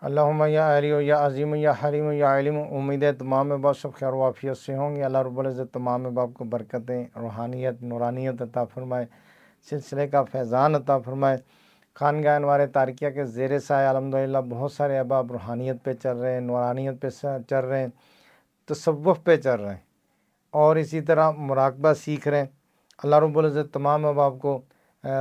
اللہم یا علی و یا عظیم یا حلیم و یا علیم، امید ہے تمام احباب سب خیر و عافیت سے ہوں گے۔ اللہ رب العزت تمام احباب کو برکتیں، روحانیت، نورانیت عطا فرمائے، سلسلے کا فیضان عطا فرمائے۔ خانگاہ انوار تارکیہ کے زیر سایہ الحمدللہ بہت سارے احباب روحانیت پہ چل رہے ہیں، نورانیت پہ چل رہے ہیں، تصوف پہ چل رہے ہیں، اور اسی طرح مراقبہ سیکھ رہے ہیں۔ اللہ رب العزت تمام احباب کو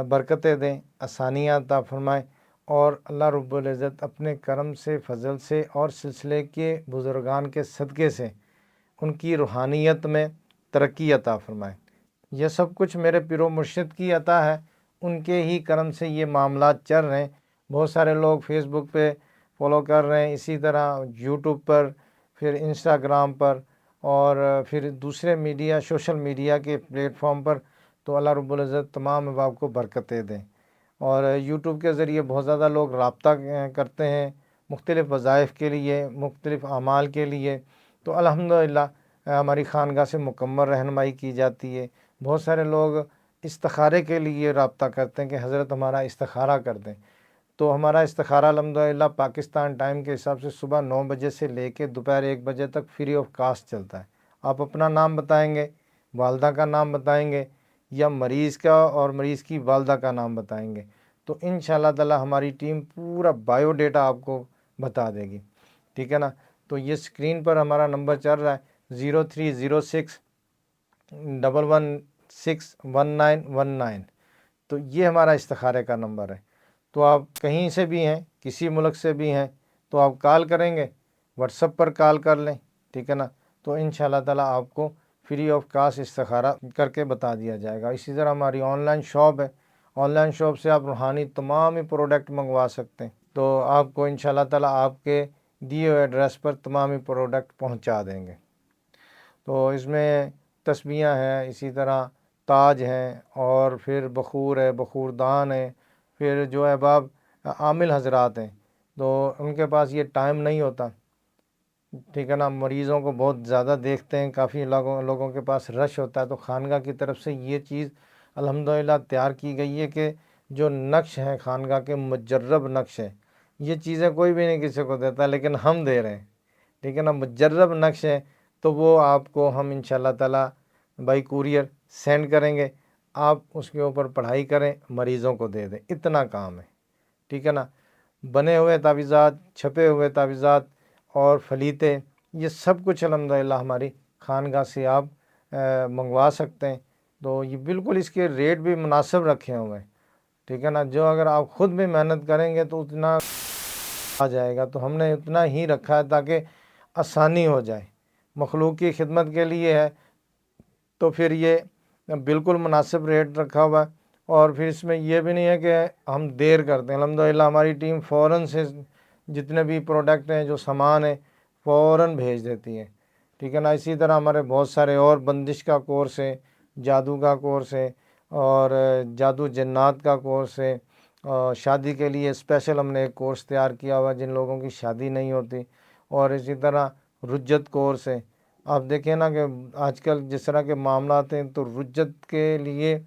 برکتیں دیں، آسانیاں عطا فرمائے، اور اللہ رب العزت اپنے کرم سے، فضل سے اور سلسلے کے بزرگان کے صدقے سے ان کی روحانیت میں ترقی عطا فرمائے۔ یہ سب کچھ میرے پیر و مرشد کی عطا ہے، ان کے ہی کرم سے یہ معاملات چل رہے ہیں۔ بہت سارے لوگ فیس بک پہ فالو کر رہے ہیں، اسی طرح یوٹیوب پر، پھر انسٹاگرام پر، اور پھر دوسرے میڈیا، سوشل میڈیا کے پلیٹ فارم پر۔ تو اللہ رب العزت تمام احباب کو برکتیں دیں۔ اور یوٹیوب کے ذریعے بہت زیادہ لوگ رابطہ کرتے ہیں مختلف وظائف کے لیے، مختلف اعمال کے لیے۔ تو الحمدللہ ہماری خانگاہ سے مکمل رہنمائی کی جاتی ہے۔ بہت سارے لوگ استخارے کے لیے رابطہ کرتے ہیں کہ حضرت ہمارا استخارہ کر دیں۔ تو ہمارا استخارہ الحمدللہ پاکستان ٹائم کے حساب سے صبح 9 بجے سے لے کے دوپہر 1 بجے تک فری آف کاسٹ چلتا ہے۔ آپ اپنا نام بتائیں گے، والدہ کا نام بتائیں گے، یا مریض کا اور مریض کی والدہ کا نام بتائیں گے، تو انشاءاللہ تعالی ہماری ٹیم پورا بایو ڈیٹا آپ کو بتا دے گی، ٹھیک ہے نا۔ تو یہ اسکرین پر ہمارا نمبر چل رہا ہے 0306 11611919، تو یہ ہمارا استخارے کا نمبر ہے۔ تو آپ کہیں سے بھی ہیں، کسی ملک سے بھی ہیں، تو آپ کال کریں گے، واٹس ایپ پر کال کر لیں، ٹھیک ہے نا۔ تو انشاءاللہ تعالی آپ کو فری آف کاسٹ استخارہ کر کے بتا دیا جائے گا۔ اسی طرح ہماری آن لائن شاپ ہے، آن لائن شاپ سے آپ روحانی تمام ہی پروڈکٹ منگوا سکتے ہیں۔ تو آپ کو انشاءاللہ تعالی آپ کے دیے ہوئے ایڈریس پر تمام ہی پروڈکٹ پہنچا دیں گے۔ تو اس میں تسبیحاں ہیں، اسی طرح تاج ہیں، اور پھر بخور ہے، بخور دان ہے، پھر جو احباب عامل حضرات ہیں تو ان کے پاس یہ ٹائم نہیں ہوتا، ٹھیک ہے نا، مریضوں کو بہت زیادہ دیکھتے ہیں، کافی لوگوں کے پاس رش ہوتا ہے، تو خانگاہ کی طرف سے یہ چیز الحمدللہ تیار کی گئی ہے کہ جو نقش ہیں خانگاہ کے مجرب نقش ہیں، یہ چیزیں کوئی بھی نہیں کسی کو دیتا، لیکن ہم دے رہے ہیں، ٹھیک ہے نا، مجرب نقش ہے، تو وہ آپ کو ہم انشاءاللہ تعالی بائی کوریئر سینڈ کریں گے، آپ اس کے اوپر پڑھائی کریں، مریضوں کو دے دیں، اتنا کام ہے، ٹھیک ہے نا۔ بنے ہوئے تعویذات، چھپے ہوئے تعویذات اور فلیتے، یہ سب کچھ الحمدللہ ہماری خانگاہ سے آپ منگوا سکتے ہیں۔ تو یہ بالکل اس کے ریٹ بھی مناسب رکھے ہوئے ہیں، ٹھیک ہے نا۔ جو اگر آپ خود بھی محنت کریں گے تو اتنا آ جائے گا، تو ہم نے اتنا ہی رکھا ہے تاکہ آسانی ہو جائے، مخلوق کی خدمت کے لیے ہے، تو پھر یہ بالکل مناسب ریٹ رکھا ہوا ہے۔ اور پھر اس میں یہ بھی نہیں ہے کہ ہم دیر کرتے ہیں، الحمدللہ ہماری ٹیم فوراً سے جتنے بھی پروڈکٹ ہیں، جو سامان ہے، فوراً بھیج دیتی ہے، ٹھیک ہے نا۔ اسی طرح ہمارے بہت سارے اور بندش کا کورس ہے، جادو کا کورس ہے، اور جادو جنات کا کورس ہے، اور شادی کے لیے اسپیشل ہم نے ایک کورس تیار کیا ہوا جن لوگوں کی شادی نہیں ہوتی، اور اسی طرح رجت کورس ہے۔ آپ دیکھیں نا کہ آج کل جس طرح کے معاملات ہیں، تو رجت کے لیے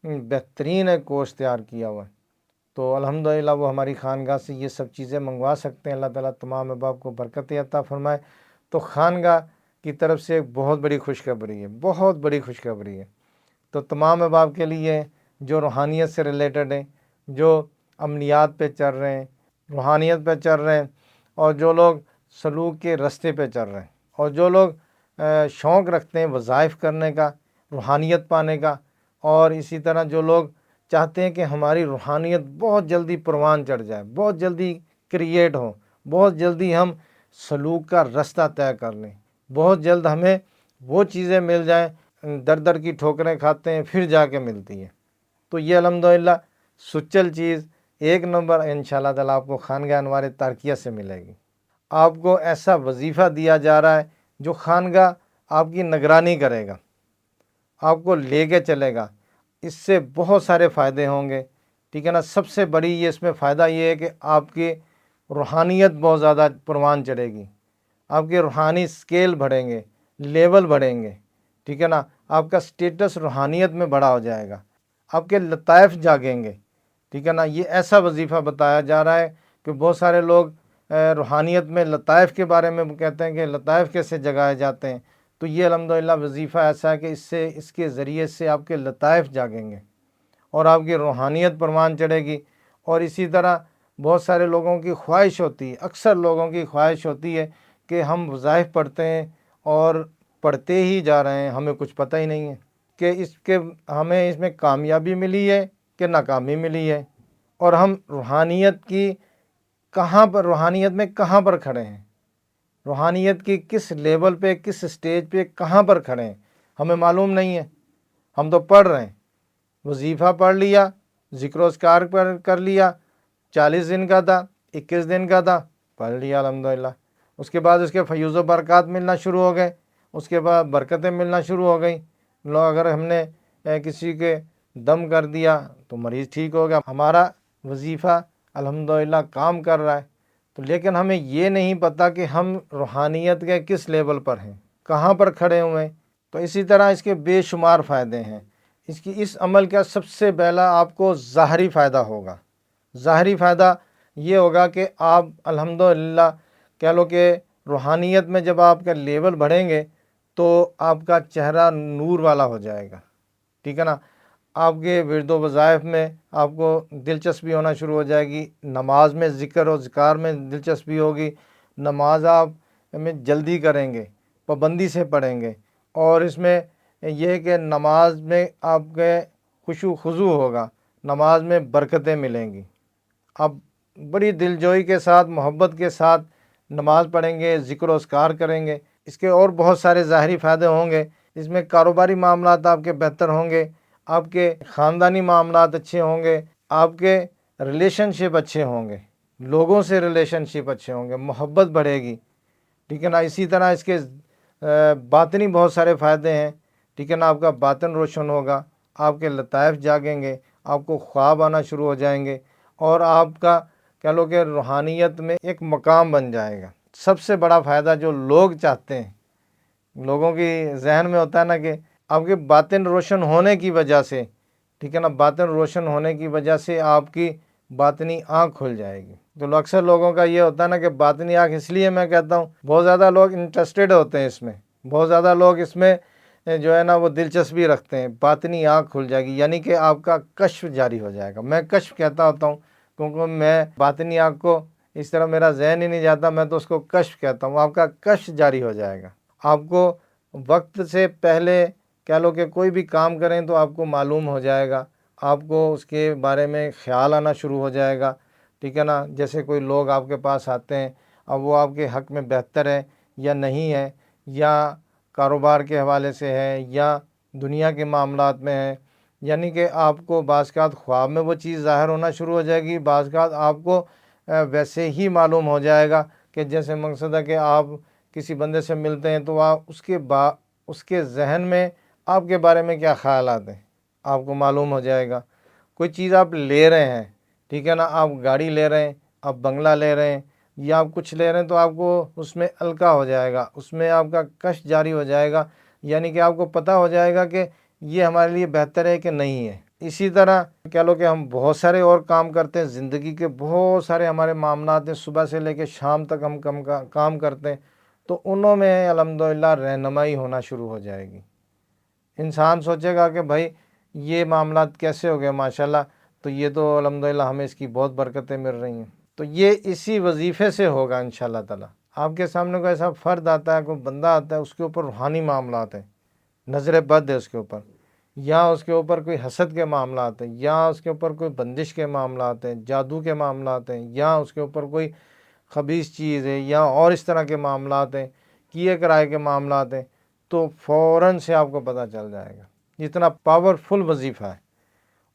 بہترین ایک کورس تیار کیا ہوا ہے۔ تو الحمدللہ وہ ہماری خانگاہ سے یہ سب چیزیں منگوا سکتے ہیں۔ اللہ تعالیٰ تمام احباب کو برکت عطا فرمائے۔ تو خانگاہ کی طرف سے ایک بہت بڑی خوشخبری ہے، بہت بڑی خوشخبری ہے۔ تو تمام احباب کے لیے جو روحانیت سے ریلیٹڈ ہیں، جو عملیات پہ چل رہے ہیں، روحانیت پہ چل رہے ہیں، اور جو لوگ سلوک کے رستے پہ چل رہے ہیں، اور جو لوگ شوق رکھتے ہیں وظائف کرنے کا، روحانیت پانے کا، اور اسی طرح جو لوگ چاہتے ہیں کہ ہماری روحانیت بہت جلدی پروان چڑھ جائے، بہت جلدی کریٹ ہو، بہت جلدی ہم سلوک کا رستہ طے کر لیں، بہت جلد ہمیں وہ چیزیں مل جائیں، در در کی ٹھوکریں کھاتے ہیں پھر جا کے ملتی ہیں۔ تو یہ الحمدللہ سچل چیز ایک نمبر انشاءاللہ تعالیٰ آپ کو خانگاہ انوار تارکیہ سے ملے گی۔ آپ کو ایسا وظیفہ دیا جا رہا ہے جو خانگاہ آپ کی نگرانی کرے گا، آپ کو لے کے چلے گا، اس سے بہت سارے فائدے ہوں گے، ٹھیک ہے نا۔ سب سے بڑی یہ اس میں فائدہ یہ ہے کہ آپ کی روحانیت بہت زیادہ پروان چڑھے گی، آپ کے روحانی سکیل بڑھیں گے، لیول بڑھیں گے، ٹھیک ہے نا۔ آپ کا سٹیٹس روحانیت میں بڑا ہو جائے گا، آپ کے لطائف جاگیں گے، ٹھیک ہے نا۔ یہ ایسا وظیفہ بتایا جا رہا ہے کہ بہت سارے لوگ روحانیت میں لطائف کے بارے میں کہتے ہیں کہ لطائف کیسے جگائے جاتے ہیں، تو یہ الحمدللہ وظیفہ ایسا ہے کہ اس کے ذریعے سے آپ کے لطائف جاگیں گے اور آپ کی روحانیت پروان چڑھے گی۔ اور اسی طرح بہت سارے لوگوں کی خواہش ہوتی ہے، اکثر لوگوں کی خواہش ہوتی ہے کہ ہم وظائف پڑھتے ہیں اور پڑھتے ہی جا رہے ہیں، ہمیں کچھ پتہ ہی نہیں ہے کہ ہمیں اس میں کامیابی ملی ہے کہ ناکامی ملی ہے، اور ہم روحانیت میں کہاں پر کھڑے ہیں، روحانیت کی کس لیول پہ، کس سٹیج پہ کہاں پر کھڑے ہیں، ہمیں معلوم نہیں ہے۔ ہم تو پڑھ رہے ہیں، وظیفہ پڑھ لیا، ذکر و اذکار کر لیا، 40 دن کا تھا، 21 دن کا تھا، پڑھ لیا الحمدللہ۔ اس کے بعد اس کے فیوز و برکات ملنا شروع ہو گئے، اس کے بعد برکتیں ملنا شروع ہو گئیں۔ اگر ہم نے کسی کے دم کر دیا تو مریض ٹھیک ہو گیا، ہمارا وظیفہ الحمدللہ کام کر رہا ہے۔ تو لیکن ہمیں یہ نہیں پتہ کہ ہم روحانیت کے کس لیول پر ہیں، کہاں پر کھڑے ہوئے ہیں۔ تو اسی طرح اس کے بے شمار فائدے ہیں۔ اس عمل کا سب سے پہلا آپ کو ظاہری فائدہ ہوگا۔ ظاہری فائدہ یہ ہوگا کہ آپ الحمدللہ کہہ لو کہ روحانیت میں جب آپ کا لیول بڑھیں گے تو آپ کا چہرہ نور والا ہو جائے گا، ٹھیک ہے نا۔ آپ کے ورد و وظائف میں آپ کو دلچسپی ہونا شروع ہو جائے گی، نماز میں ذکر و اذکار میں دلچسپی ہوگی، نماز آپ میں جلدی کریں گے، پابندی سے پڑھیں گے، اور اس میں یہ کہ نماز میں آپ کے خشوع خضوع ہوگا، نماز میں برکتیں ملیں گی۔ آپ بڑی دلجوئی کے ساتھ، محبت کے ساتھ نماز پڑھیں گے، ذکر و اذکار کریں گے۔ اس کے اور بہت سارے ظاہری فائدے ہوں گے۔ اس میں کاروباری معاملات آپ کے بہتر ہوں گے، آپ کے خاندانی معاملات اچھے ہوں گے، آپ کے ریلیشن شپ اچھے ہوں گے، لوگوں سے ریلیشن شپ اچھے ہوں گے، محبت بڑھے گی، ٹھیک ہے نا۔ اسی طرح اس کے باطنی بہت سارے فائدے ہیں، ٹھیک ہے نا۔ آپ کا باطن روشن ہوگا، آپ کے لطائف جاگیں گے، آپ کو خواب آنا شروع ہو جائیں گے، اور آپ کا کہہ لو کہ روحانیت میں ایک مقام بن جائے گا۔ سب سے بڑا فائدہ جو لوگ چاہتے ہیں، لوگوں کی ذہن میں ہوتا ہے نا کہ آپ کے باطن روشن ہونے کی وجہ سے، ٹھیک ہے نا، باطن روشن ہونے کی وجہ سے آپ کی باطنی آنکھ کھل جائے گی۔ تو اکثر لوگوں کا یہ ہوتا ہے نا کہ باطنی آنکھ، اس لیے میں کہتا ہوں بہت زیادہ لوگ انٹرسٹڈ ہوتے ہیں اس میں، بہت زیادہ لوگ اس میں جو ہے نا وہ دلچسپی رکھتے ہیں۔ باطنی آنکھ کھل جائے گی، یعنی کہ آپ کا کشف جاری ہو جائے گا۔ میں کشف کہتا ہوتا ہوں کیونکہ میں باطنی آنکھ کو اس طرح میرا ذہن ہی نہیں جاتا، میں تو اس کو کشف کہتا ہوں۔ آپ کا کشف جاری ہو جائے گا، آپ کو وقت سے پہلے کہہ لو کہ کوئی بھی کام کریں تو آپ کو معلوم ہو جائے گا، آپ کو اس کے بارے میں خیال آنا شروع ہو جائے گا، ٹھیک ہے نا۔ جیسے کوئی لوگ آپ کے پاس آتے ہیں، اب وہ آپ کے حق میں بہتر ہے یا نہیں ہے، یا کاروبار کے حوالے سے ہے یا دنیا کے معاملات میں ہے، یعنی کہ آپ کو بعض اوقات خواب میں وہ چیز ظاہر ہونا شروع ہو جائے گی، بعض اوقات آپ کو ویسے ہی معلوم ہو جائے گا کہ جیسے مقصد ہے کہ آپ کسی بندے سے ملتے ہیں تو آپ اس کے ذہن میں آپ کے بارے میں کیا خیالات ہیں آپ کو معلوم ہو جائے گا۔ کوئی چیز آپ لے رہے ہیں، ٹھیک ہے نا، آپ گاڑی لے رہے ہیں، آپ بنگلہ لے رہے ہیں، یا آپ کچھ لے رہے ہیں، تو آپ کو اس میں القا ہو جائے گا، اس میں آپ کا کشف جاری ہو جائے گا، یعنی کہ آپ کو پتہ ہو جائے گا کہ یہ ہمارے لیے بہتر ہے کہ نہیں ہے۔ اسی طرح کہہ لو کہ ہم بہت سارے اور کام کرتے ہیں، زندگی کے بہت سارے ہمارے معاملات ہیں، صبح سے لے کے شام تک ہم کام کرتے ہیں، تو انہوں میں الحمدللہ رہنمائی ہونا شروع ہو جائے گی۔ انسان سوچے گا کہ بھائی یہ معاملات کیسے ہو گئے، ماشاءاللہ، تو یہ تو الحمدللہ ہمیں اس کی بہت برکتیں مل رہی ہیں۔ تو یہ اسی وظیفے سے ہوگا انشاءاللہ تعالیٰ۔ آپ کے سامنے کوئی ایسا فرد آتا ہے، کوئی بندہ آتا ہے، اس کے اوپر روحانی معاملات ہیں، نظر بد ہے اس کے اوپر، یا اس کے اوپر کوئی حسد کے معاملات ہیں، یا اس کے اوپر کوئی بندش کے معاملات ہیں، جادو کے معاملات ہیں، یا اس کے اوپر کوئی خبیث چیز ہے، یا اور اس طرح کے معاملات ہیں، کیے کرائے کے معاملات ہیں، تو فوراً سے آپ کو پتہ چل جائے گا۔ اتنا پاورفل وظیفہ ہے،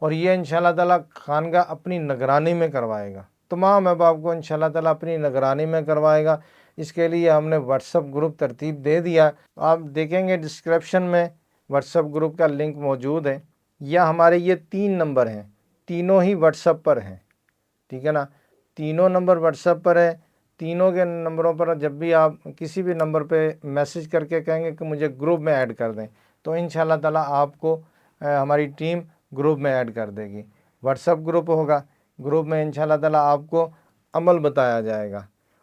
اور یہ انشاءاللہ تعالیٰ خانقاہ اپنی نگرانی میں کروائے گا، تمام احباب کو انشاءاللہ تعالیٰ اپنی نگرانی میں کروائے گا۔ اس کے لیے ہم نے واٹس ایپ گروپ ترتیب دے دیا، آپ دیکھیں گے ڈسکرپشن میں واٹس ایپ گروپ کا لنک موجود ہے، یا ہمارے یہ 3 نمبر ہیں، تینوں ہی واٹس ایپ پر ہیں، ٹھیک ہے نا۔ تینوں نمبر واٹس ایپ پر ہے، تینوں کے نمبروں پر جب بھی آپ کسی بھی نمبر پہ میسج کر کے کہیں گے کہ مجھے گروپ میں ایڈ کر دیں، تو انشاءاللہ تعالیٰ آپ کو ہماری ٹیم گروپ میں ایڈ کر دے گی۔ واٹس ایپ گروپ ہوگا، گروپ میں انشاءاللہ تعالیٰ آپ کو عمل بتایا جائے گا،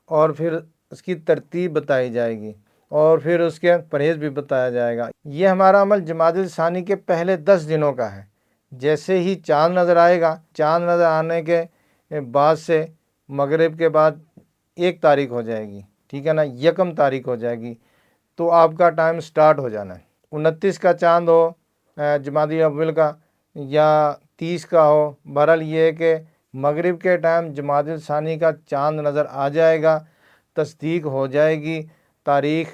اور پھر اس کی ترتیب بتائی جائے گی اور پھر اس کے پرہیز بھی بتایا جائے گا۔ یہ ہمارا عمل جمادی الثانی کے پہلے 10 دنوں کا ہے۔ جیسے ہی چاند نظر آئے گا، چاند نظر آنے کے بعد سے مغرب کے بعد 1 تاریخ ہو جائے گی، ٹھیک ہے نا، 1 تاریخ ہو جائے گی، تو آپ کا ٹائم سٹارٹ ہو جانا ہے۔ 29 کا چاند ہو جمادی اول کا یا 30 کا ہو، بہرحال یہ ہے کہ مغرب کے ٹائم جمادی الثانی کا چاند نظر آ جائے گا، تصدیق ہو جائے گی، تاریخ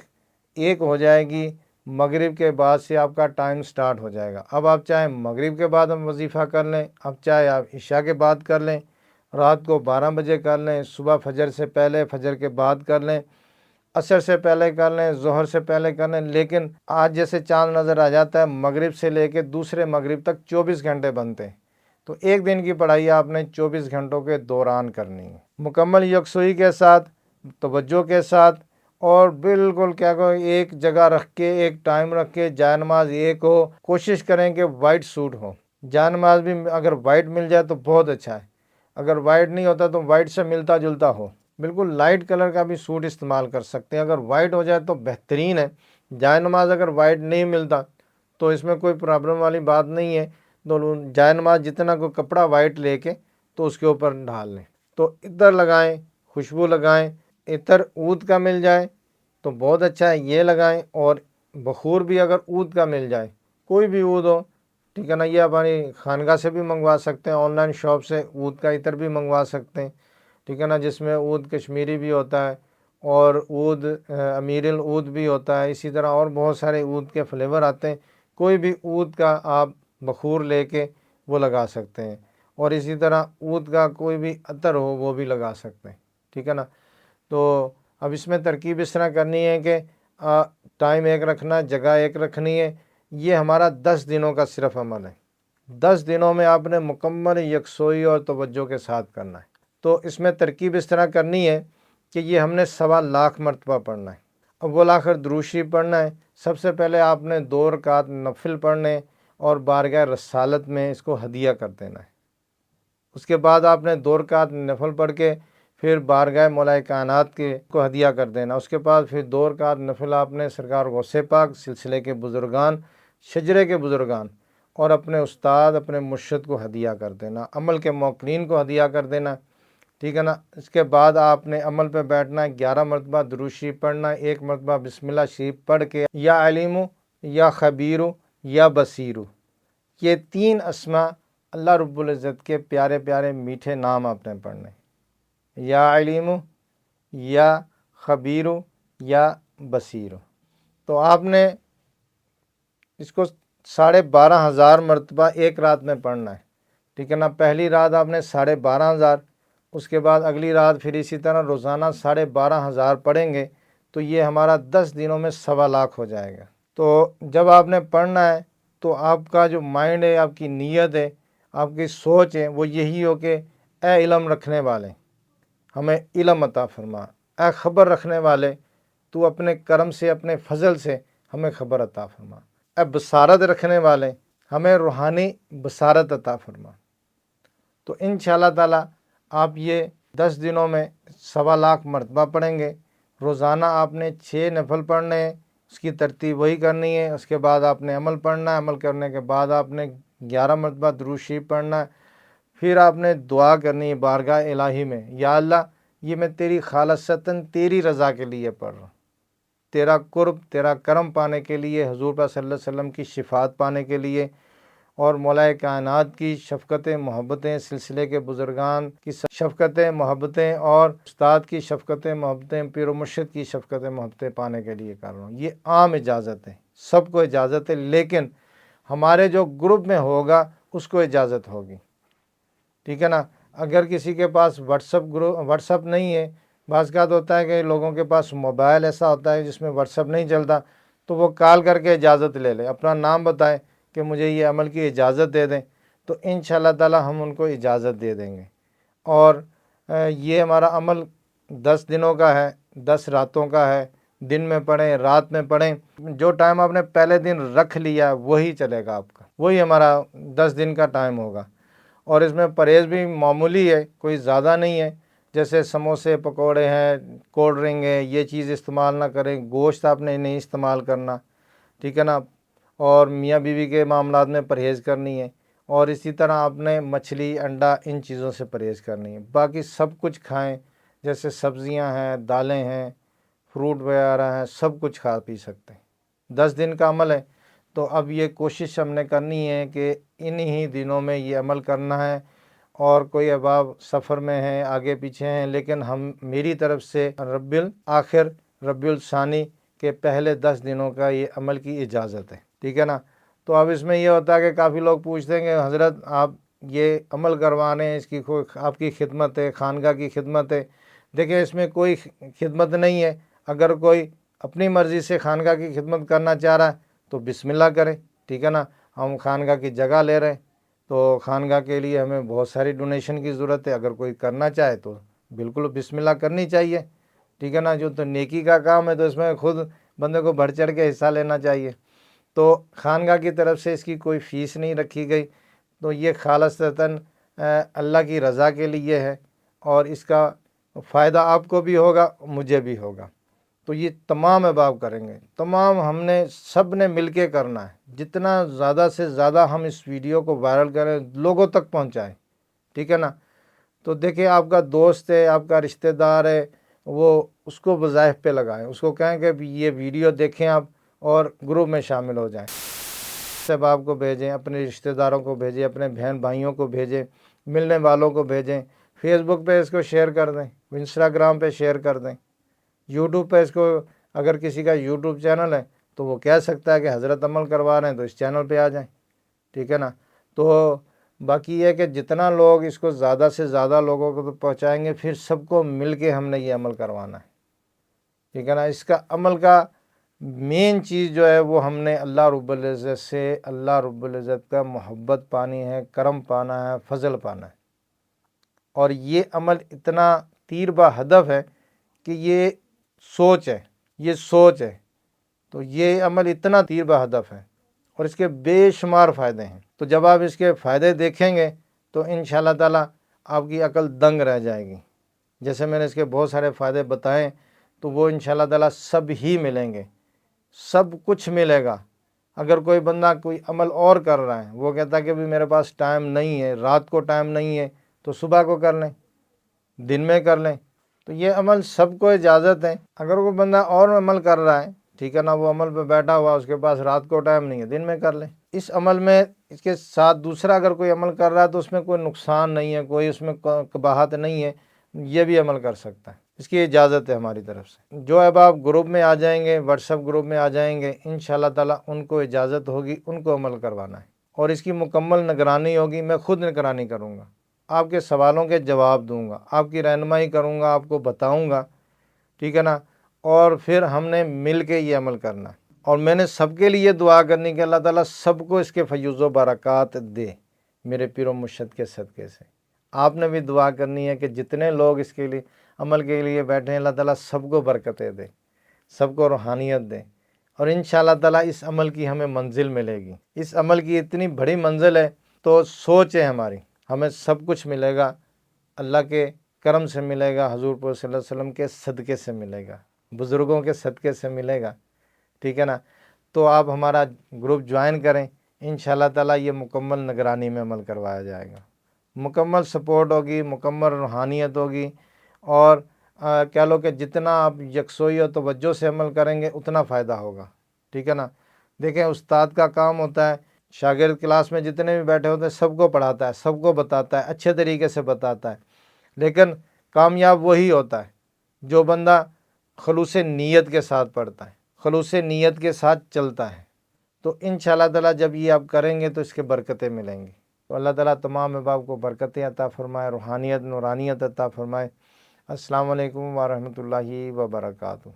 1 ہو جائے گی، مغرب کے بعد سے آپ کا ٹائم سٹارٹ ہو جائے گا۔ اب آپ چاہے مغرب کے بعد ہم وظیفہ کر لیں، اب چاہے آپ عشاء کے بعد کر لیں، رات کو 12 بجے کر لیں، صبح فجر سے پہلے، فجر کے بعد کر لیں، عصر سے پہلے کر لیں، ظہر سے پہلے کر لیں، لیکن آج جیسے چاند نظر آ جاتا ہے، مغرب سے لے کے دوسرے مغرب تک 24 گھنٹے بنتے ہیں، تو 1 دن کی پڑھائی آپ نے 24 گھنٹوں کے دوران کرنی ہے، مکمل یکسوئی کے ساتھ، توجہ کے ساتھ، اور بالکل کیا کہ ایک جگہ رکھ کے، ایک ٹائم رکھ کے، جائے نماز ایک ہو، کوشش کریں کہ وائٹ سوٹ ہو، جائے نماز بھی اگر وائٹ مل جائے تو بہت اچھا ہے، اگر وائٹ نہیں ہوتا تو وائٹ سے ملتا جلتا ہو، بالکل لائٹ کلر کا بھی سوٹ استعمال کر سکتے ہیں، اگر وائٹ ہو جائے تو بہترین ہے۔ جائے نماز اگر وائٹ نہیں ملتا تو اس میں کوئی پرابلم والی بات نہیں ہے، تو جائے نماز جتنا کوئی کپڑا وائٹ لے کے تو اس کے اوپر ڈال لیں، تو عطر لگائیں، خوشبو لگائیں، عطر عود کا مل جائے تو بہت اچھا ہے، یہ لگائیں، اور بخور بھی اگر عود کا مل جائے، کوئی بھی عود ہو، ٹھیک ہے نا، یہ اپنی خانقاہ سے بھی منگوا سکتے ہیں، آن لائن شاپ سے عود کا عطر بھی منگوا سکتے ہیں، ٹھیک ہے نا، جس میں عود کشمیری بھی ہوتا ہے اور عود امیر العود بھی ہوتا ہے، اسی طرح اور بہت سارے عود کے فلیور آتے ہیں، کوئی بھی عود کا آپ بخور لے کے وہ لگا سکتے ہیں، اور اسی طرح عود کا کوئی بھی عطر ہو وہ بھی لگا سکتے ہیں، ٹھیک ہے نا۔ تو اب اس میں ترکیب اس طرح کرنی ہے کہ ٹائم ایک رکھنا، جگہ ایک رکھنی ہے، یہ ہمارا 10 دنوں کا صرف عمل ہے، 10 دنوں میں آپ نے مکمل یکسوئی اور توجہ کے ساتھ کرنا ہے۔ تو اس میں ترکیب اس طرح کرنی ہے کہ یہ ہم نے 1.25 مرتبہ پڑھنا ہے، اول آخر درود شریف پڑھنا ہے، سب سے پہلے آپ نے 2 رکعت نفل پڑھنے اور بارگاہ رسالت میں اس کو ہدیہ کر دینا ہے، اس کے بعد آپ نے 2 رکعت نفل پڑھ کے پھر بارگاہ مولا کائنات کے کو ہدیہ کر دینا، اس کے بعد پھر 2 رکعت نفل آپ نے سرکار غوث پاک، سلسلے کے بزرگان، شجرے کے بزرگان اور اپنے استاد، اپنے مرشد کو ہدیہ کر دینا، عمل کے موقرین کو ہدیہ کر دینا، ٹھیک ہے نا۔ اس کے بعد آپ نے عمل پہ بیٹھنا ہے، 11 مرتبہ درود شریف پڑھنا ہے، 1 مرتبہ بسم اللہ شریف پڑھ کے یا علیمو یا خبیرو یا بصیرو، یہ 3 اسما اللہ رب العزت کے پیارے پیارے میٹھے نام آپ نے پڑھنے، یا علیمو یا خبیرو یا بصیرو، تو آپ نے اس کو 12,500 مرتبہ ایک رات میں پڑھنا ہے، ٹھیک ہے نا۔ پہلی رات آپ نے 12,500، اس کے بعد اگلی رات پھر اسی طرح روزانہ 12,500 پڑھیں گے، تو یہ ہمارا 10 دنوں میں 1,00,000 ہو جائے گا۔ تو جب آپ نے پڑھنا ہے تو آپ کا جو مائنڈ ہے، آپ کی نیت ہے، آپ کی سوچ ہے، وہ یہی ہو کہ اے علم رکھنے والے ہمیں علم عطا فرما، اے خبر رکھنے والے تو اپنے کرم سے، اپنے فضل سے ہمیں خبر عطا فرما، اے بصارت رکھنے والے ہمیں روحانی بصارت عطا فرما۔ تو انشاءاللہ تعالی آپ یہ 10 دنوں میں 1,00,000 مرتبہ پڑھیں گے، روزانہ آپ نے 6 نفل پڑھنے ہیں، اس کی ترتیب وہی کرنی ہے، اس کے بعد آپ نے عمل پڑھنا ہے، عمل کرنے کے بعد آپ نے 11 مرتبہ درود شریف پڑھنا ہے، پھر آپ نے دعا کرنی ہے بارگاہ الہی میں، یا اللہ یہ میں تیری خالصتاً تیری رضا کے لیے پڑھ رہا ہوں، تیرا قرب، تیرا کرم پانے کے لیے، حضور پاک صلی اللہ علیہ وسلم کی شفاعت پانے کے لیے، اور مولا کائنات کی شفقتیں، محبتیں، سلسلے کے بزرگان کی شفقتیں، محبتیں، اور استاد کی شفقتیں، محبتیں، پیر و مرشد کی شفقتیں، محبتیں پانے کے لیے کر رہا ہوں۔ یہ عام اجازت ہے، سب کو اجازت ہے، لیکن ہمارے جو گروپ میں ہوگا اس کو اجازت ہوگی، ٹھیک ہے نا۔ اگر کسی کے پاس واٹس اپ نہیں ہے، بعض کا تو ہوتا ہے کہ لوگوں کے پاس موبائل ایسا ہوتا ہے جس میں واٹس اپ نہیں چلتا، تو وہ کال کر کے اجازت لے لے، اپنا نام بتائے کہ مجھے یہ عمل کی اجازت دے دیں، تو انشاءاللہ تعالی ہم ان کو اجازت دے دیں گے۔ اور یہ ہمارا عمل 10 دنوں کا ہے، 10 راتوں کا ہے، دن میں پڑھیں، رات میں پڑھیں، جو ٹائم آپ نے پہلے دن رکھ لیا وہی چلے گا آپ کا، وہی ہمارا 10 دن کا ٹائم ہوگا۔ اور اس میں پرہیز بھی معمولی ہے، کوئی زیادہ نہیں ہے، جیسے سموسے پکوڑے ہیں، کولڈ ڈرنک ہے، یہ چیز استعمال نہ کریں، گوشت آپ نے نہیں استعمال کرنا، ٹھیک ہے نا، اور میاں بیوی کے معاملات میں پرہیز کرنی ہے، اور اسی طرح آپ نے مچھلی انڈا ان چیزوں سے پرہیز کرنی ہے۔ باقی سب کچھ کھائیں، جیسے سبزیاں ہیں، دالیں ہیں، فروٹ وغیرہ ہیں، سب کچھ کھا پی سکتے ہیں۔ 10 دن کا عمل ہے، تو اب یہ کوشش ہم نے کرنی ہے کہ انہی دنوں میں یہ عمل کرنا ہے۔ اور کوئی احباب سفر میں ہیں، آگے پیچھے ہیں، لیکن میری طرف سے ربیع الآخر ربیع الثانی کے پہلے 10 دنوں کا یہ عمل کی اجازت ہے، ٹھیک ہے نا۔ تو اب اس میں یہ ہوتا ہے کہ کافی لوگ پوچھتے ہیں کہ حضرت آپ یہ عمل کروانے ہیں، اس کی آپ کی خدمت ہے، خانقاہ کی خدمت ہے۔ دیکھیں اس میں کوئی خدمت نہیں ہے، اگر کوئی اپنی مرضی سے خانقاہ کی خدمت کرنا چاہ رہا ہے تو بسم اللہ کرے، ٹھیک ہے نا۔ ہم خانقاہ کی جگہ لے رہے ہیں، تو خانقاہ کے لیے ہمیں بہت ساری ڈونیشن کی ضرورت ہے، اگر کوئی کرنا چاہے تو بالکل بسم اللہ کرنی چاہیے، ٹھیک ہے نا۔ جو تو نیکی کا کام ہے تو اس میں خود بندے کو بڑھ چڑھ کے حصہ لینا چاہیے۔ تو خانقاہ کی طرف سے اس کی کوئی فیس نہیں رکھی گئی، تو یہ خالصتاً اللہ کی رضا کے لیے ہے، اور اس کا فائدہ آپ کو بھی ہوگا، مجھے بھی ہوگا۔ تو یہ تمام احباب کریں گے، تمام ہم نے سب نے مل کے کرنا ہے۔ جتنا زیادہ سے زیادہ ہم اس ویڈیو کو وائرل کریں، لوگوں تک پہنچائیں، ٹھیک ہے نا۔ تو دیکھیں آپ کا دوست ہے، آپ کا رشتہ دار ہے، وہ اس کو وظائف پہ لگائیں، اس کو کہیں کہ یہ ویڈیو دیکھیں آپ اور گروپ میں شامل ہو جائیں۔ احباب کو بھیجیں، اپنے رشتہ داروں کو بھیجیں، اپنے بہن بھائیوں کو بھیجیں، ملنے والوں کو بھیجیں، فیس بک پہ اس کو شیئر کر دیں، انسٹاگرام پہ شیئر کر دیں، یوٹیوب پہ اس کو، اگر کسی کا یوٹیوب چینل ہے تو وہ کہہ سکتا ہے کہ حضرت عمل کروا رہے ہیں تو اس چینل پہ آ جائیں، ٹھیک ہے نا۔ تو باقی یہ کہ جتنا لوگ اس کو زیادہ سے زیادہ لوگوں کو پہنچائیں گے، پھر سب کو مل کے ہم نے یہ عمل کروانا ہے، ٹھیک ہے نا۔ اس کا عمل کا مین چیز جو ہے وہ ہم نے اللہ رب العزت سے، اللہ رب العزت کا محبت پانی ہے، کرم پانا ہے، فضل پانا ہے۔ اور یہ عمل اتنا تیر با ہدف ہے کہ یہ سوچ ہے، تو یہ عمل اتنا تیر با ہدف ہے اور اس کے بے شمار فائدے ہیں۔ تو جب آپ اس کے فائدے دیکھیں گے تو انشاءاللہ تعالیٰ آپ کی عقل دنگ رہ جائے گی۔ جیسے میں نے اس کے بہت سارے فائدے بتائے، تو وہ انشاءاللہ تعالیٰ سب ہی ملیں گے، سب کچھ ملے گا۔ اگر کوئی بندہ کوئی عمل اور کر رہا ہے، وہ کہتا ہے کہ بھی میرے پاس ٹائم نہیں ہے، رات کو ٹائم نہیں ہے، تو صبح کو کر لیں، دن میں کر لیں۔ تو یہ عمل سب کو اجازت ہے۔ اگر کوئی بندہ اور عمل کر رہا ہے، ٹھیک ہے نا، وہ عمل پہ بیٹھا ہوا، اس کے پاس رات کو ٹائم نہیں ہے، دن میں کر لیں۔ اس عمل میں اس کے ساتھ دوسرا اگر کوئی عمل کر رہا ہے تو اس میں کوئی نقصان نہیں ہے، کوئی اس میں قباحت نہیں ہے، یہ بھی عمل کر سکتا ہے، اس کی اجازت ہے ہماری طرف سے۔ جو احباب گروپ میں آ جائیں گے، واٹس ایپ گروپ میں آ جائیں گے، انشاءاللہ تعالیٰ ان کو اجازت ہوگی، ان کو عمل کروانا ہے، اور اس کی مکمل نگرانی ہوگی، میں خود نگرانی کروں گا، آپ کے سوالوں کے جواب دوں گا، آپ کی رہنمائی کروں گا، آپ کو بتاؤں گا، ٹھیک ہے نا۔ اور پھر ہم نے مل کے یہ عمل کرنا ہے، اور میں نے سب کے لیے دعا کرنی کہ اللہ تعالیٰ سب کو اس کے فیض و برکات دے، میرے پیر و مرشد کے صدقے سے۔ آپ نے بھی دعا کرنی ہے کہ جتنے لوگ اس کے لیے عمل کے لیے بیٹھے ہیں، اللہ تعالیٰ سب کو برکتیں دے، سب کو روحانیت دے، اور انشاءاللہ تعالیٰ اس عمل کی ہمیں منزل ملے گی۔ اس عمل کی اتنی بڑی منزل ہے، تو سوچ ہے ہماری، ہمیں سب کچھ ملے گا، اللہ کے کرم سے ملے گا، حضور پاک صلی اللہ علیہ وسلم کے صدقے سے ملے گا، بزرگوں کے صدقے سے ملے گا، ٹھیک ہے نا۔ تو آپ ہمارا گروپ جوائن کریں، انشاءاللہ تعالیٰ یہ مکمل نگرانی میں عمل کروایا جائے گا، مکمل سپورٹ ہوگی، مکمل روحانیت ہوگی، اور کہہ لو کہ جتنا آپ یکسوئی و توجہ سے عمل کریں گے اتنا فائدہ ہوگا، ٹھیک ہے نا۔ دیکھیں استاد کا کام ہوتا ہے، شاگرد کلاس میں جتنے بھی بیٹھے ہوتے ہیں سب کو پڑھاتا ہے، سب کو بتاتا ہے، اچھے طریقے سے بتاتا ہے، لیکن کامیاب وہی ہوتا ہے جو بندہ خلوص نیت کے ساتھ پڑھتا ہے، خلوص نیت کے ساتھ چلتا ہے۔ تو انشاءاللہ تعالیٰ جب یہ آپ کریں گے تو اس کے برکتیں ملیں گی۔ تو اللہ تعالیٰ تمام احباب کو برکتیں عطا فرمائے، روحانیت نورانیت عطا فرمائے۔ السلام علیکم ورحمۃ اللہ وبرکاتہ۔